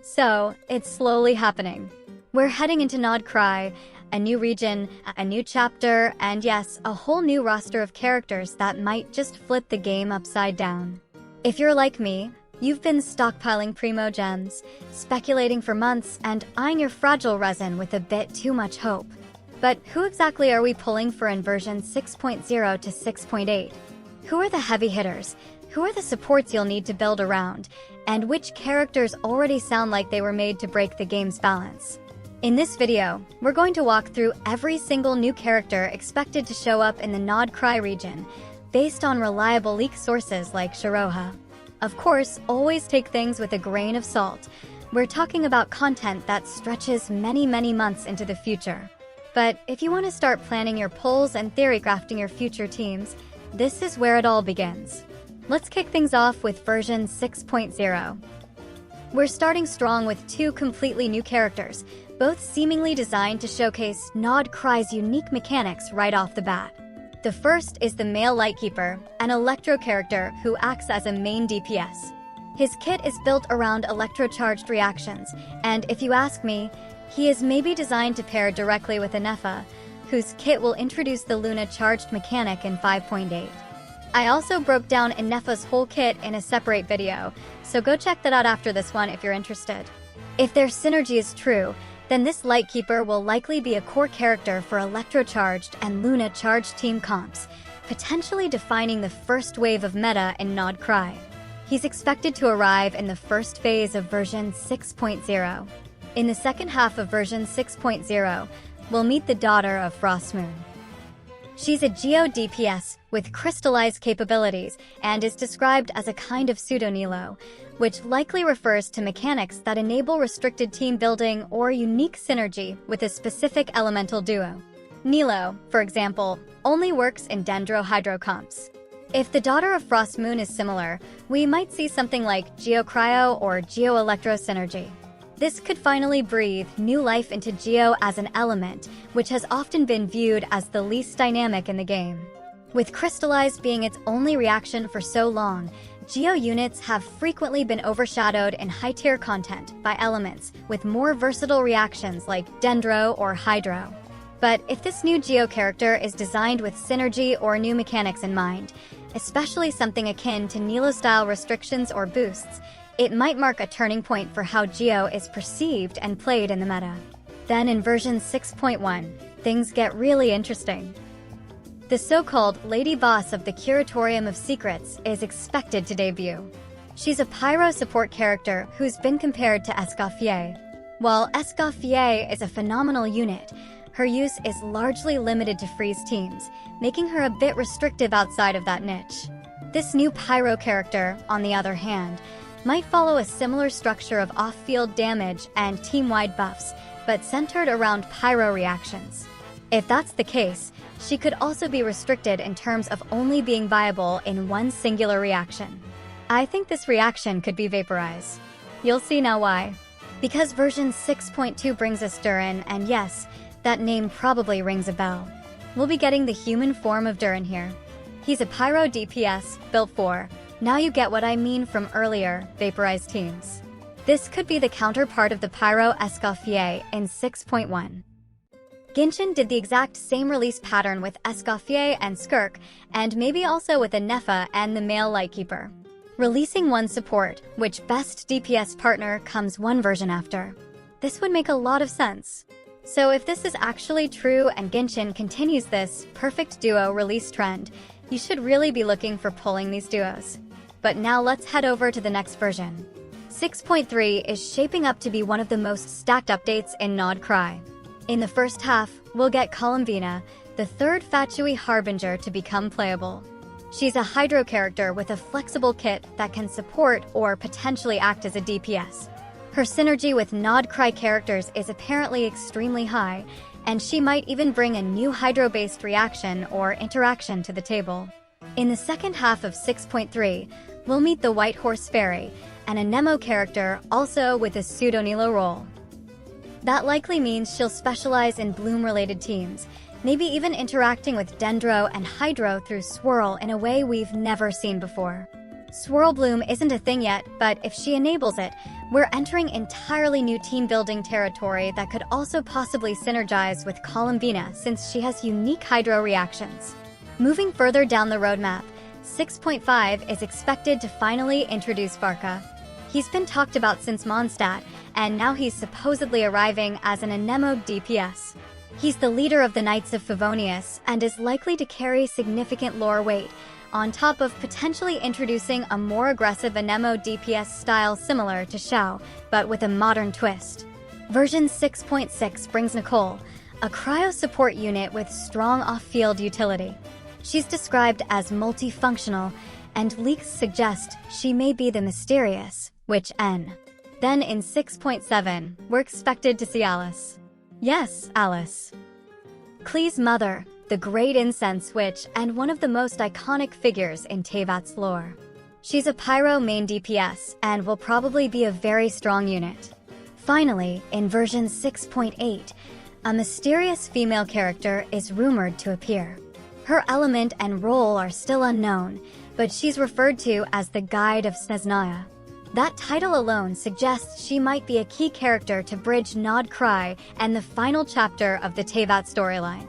So, it's slowly happening. We're heading into Nod Krai, a new region, a new chapter, and yes, a whole new roster of characters that might just flip the game upside down. If you're like me, you've been stockpiling primo gems, speculating for months, and eyeing your fragile resin with a bit too much hope. But who exactly are we pulling for in version 6.0 to 6.8? Who are the heavy hitters? Who are the supports you'll need to build around? And which characters already sound like they were made to break the game's balance? In this video, we're going to walk through every single new character expected to show up in the Nod Krai region, based on reliable leak sources like Shiroha. Of course, always take things with a grain of salt. We're talking about content that stretches many months into the future. But if you want to start planning your polls and theory crafting your future teams, this is where it all begins. Let's kick things off with version 6.0. We're starting strong with two completely new characters, both seemingly designed to showcase Nod Krai's unique mechanics right off the bat. The first is the male Lightkeeper, an electro character who acts as a main DPS. His kit is built around electro-charged reactions, and if you ask me, he is maybe designed to pair directly with Anefa, whose kit will introduce the Luna-charged mechanic in 5.8. I also broke down Anefa's whole kit in a separate video, so go check that out after this one if you're interested. If their synergy is true, then this Lightkeeper will likely be a core character for Electro-charged and Luna-charged team comps, potentially defining the first wave of meta in Nod Krai. He's expected to arrive in the first phase of version 6.0. In the second half of version 6.0, we'll meet the daughter of Frost Moon. She's a Geo DPS with crystallized capabilities and is described as a kind of pseudo-Nilo, which likely refers to mechanics that enable restricted team building or unique synergy with a specific elemental duo. Nilo, for example, only works in Dendro-Hydro comps. If the daughter of Frost Moon is similar, we might see something like Geo-Cryo or Geo-Electro synergy. This could finally breathe new life into Geo as an element, which has often been viewed as the least dynamic in the game. With Crystallized being its only reaction for so long, Geo units have frequently been overshadowed in high-tier content by elements with more versatile reactions like Dendro or Hydro. But if this new Geo character is designed with synergy or new mechanics in mind, especially something akin to Nilo-style restrictions or boosts, it might mark a turning point for how Geo is perceived and played in the meta. Then in version 6.1, things get really interesting. The so-called Lady Boss of the Curatorium of Secrets is expected to debut. She's a pyro support character who's been compared to Escoffier. While Escoffier is a phenomenal unit, her use is largely limited to freeze teams, making her a bit restrictive outside of that niche. This new pyro character, on the other hand, might follow a similar structure of off-field damage and team-wide buffs, but centered around pyro reactions. If that's the case, she could also be restricted in terms of only being viable in one singular reaction. I think this reaction could be Vaporize. You'll see now why. Because version 6.2 brings us Durin, and yes, that name probably rings a bell. We'll be getting the human form of Durin here. He's a pyro DPS built for, now you get what I mean from earlier, Vaporized teams. This could be the counterpart of the Pyro Escoffier in 6.1. Genshin did the exact same release pattern with Escoffier and Skirk, and maybe also with Anefa and the male Lightkeeper. Releasing one support, which best DPS partner comes one version after. This would make a lot of sense. So if this is actually true and Genshin continues this perfect duo release trend, you should really be looking for pulling these duos. But now let's head over to the next version. 6.3 is shaping up to be one of the most stacked updates in Nod Krai. In the first half, we'll get Columbina, the third Fatui Harbinger to become playable. She's a Hydro character with a flexible kit that can support or potentially act as a DPS. Her synergy with Nod Krai characters is apparently extremely high, and she might even bring a new Hydro-based reaction or interaction to the table. In the second half of 6.3, we'll meet the White Horse Fairy, an Anemo character also with a pseudo-Nilo role. That likely means she'll specialize in Bloom-related teams, maybe even interacting with Dendro and Hydro through Swirl in a way we've never seen before. Swirl Bloom isn't a thing yet, but if she enables it, we're entering entirely new team-building territory that could also possibly synergize with Columbina since she has unique hydro reactions. Moving further down the roadmap, 6.5 is expected to finally introduce Varka. He's been talked about since Mondstadt, and now he's supposedly arriving as an anemoed DPS. He's the leader of the Knights of Favonius and is likely to carry significant lore weight, on top of potentially introducing a more aggressive anemone DPS style similar to Xiao, but with a modern twist. Version 6.6 brings Nicole, a cryo support unit with strong off-field utility. She's described as multifunctional, and leaks suggest she may be the mysterious Witch N. Then in 6.7, we're expected to see Alice. Yes, Alice. Klee's mother, the Great Incense Witch and one of the most iconic figures in Teyvat's lore. She's a pyro main DPS and will probably be a very strong unit. Finally, in version 6.8, a mysterious female character is rumored to appear. Her element and role are still unknown, but she's referred to as the Guide of Snezhnaya. That title alone suggests she might be a key character to bridge Nod Krai and the final chapter of the Teyvat storyline.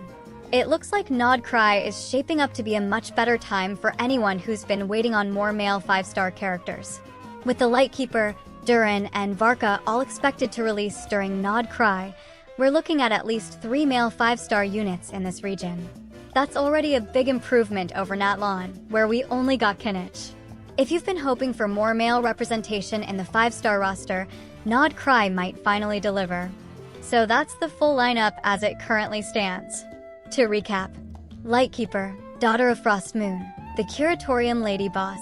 It looks like Nod Krai is shaping up to be a much better time for anyone who's been waiting on more male 5-star characters. With the Lightkeeper, Durin, and Varka all expected to release during Nod Krai, we're looking at least 3 male 5-star units in this region. That's already a big improvement over Natlan, where we only got Kinich. If you've been hoping for more male representation in the 5-star roster, Nod Krai might finally deliver. So that's the full lineup as it currently stands. To recap, Lightkeeper, Daughter of Frost Moon, the Curatorium Lady Boss,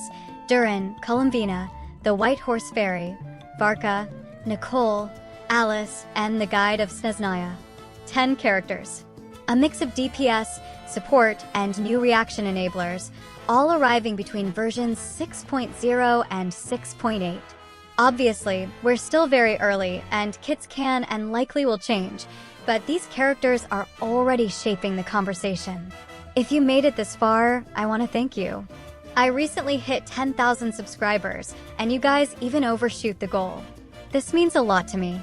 Durin, Columbina, the White Horse Fairy, Varka, Nicole, Alice, and the Guide of Snezhnaya. 10 characters. A mix of DPS, support, and new reaction enablers, all arriving between versions 6.0 and 6.8. Obviously, we're still very early, and kits can and likely will change, but these characters are already shaping the conversation. If you made it this far, I want to thank you. I recently hit 10,000 subscribers, and you guys even overshoot the goal. This means a lot to me.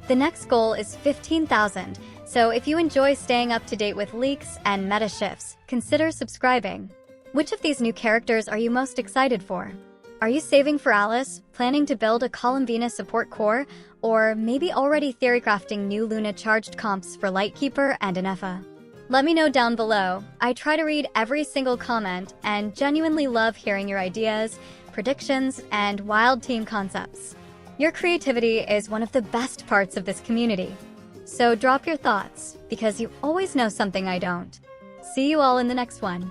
The next goal is 15,000, so if you enjoy staying up to date with leaks and meta shifts, consider subscribing. Which of these new characters are you most excited for? Are you saving for Alice, planning to build a Columbina support core, or maybe already theorycrafting new Luna charged comps for Lightkeeper and Anefa? Let me know down below. I try to read every single comment and genuinely love hearing your ideas, predictions, and wild team concepts. Your creativity is one of the best parts of this community. So drop your thoughts, because you always know something I don't. See you all in the next one.